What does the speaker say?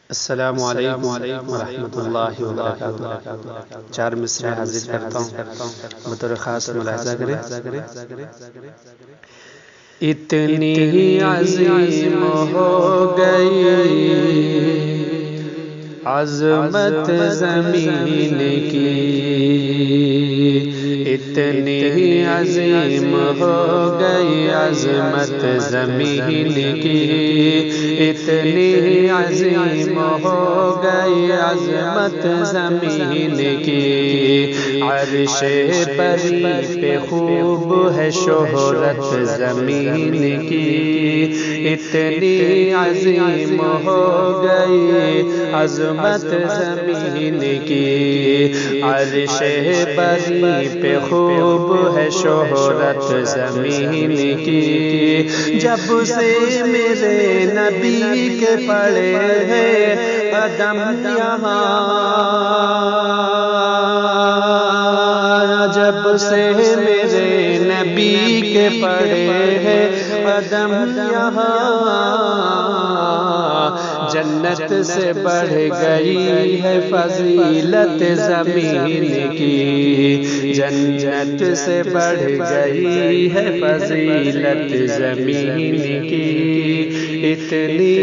السلام علیکم ورحمۃ اللہ وبرکاتہ۔ چار مصرع حاضر کرتا ہوں، بطور خاص ملاحظہ کریں۔ اتنی عظیم ہو گئی عظمت زمین کی، اتنی عظیم ہو گئی عظمت زمین کی، اتنی عظیم ہو گئی عظمت زمین کی، عرش بری پہ خوب ہے شہرت زمین کی، اتنی عظیم ہو گئی عظمت زمین کی، عرش بری پہ خوب ہے شہرت زمین کی، جب سے میرے نبی کے پڑے ہیں قدم یہاں، جب سے میرے نبی کے پڑے ہیں قدم یہاں، جنت سے بڑھ گئی ہے فضیلت زمین کی، جنت سے بڑھ گئی ہے فضیلت زمین کی، اتنی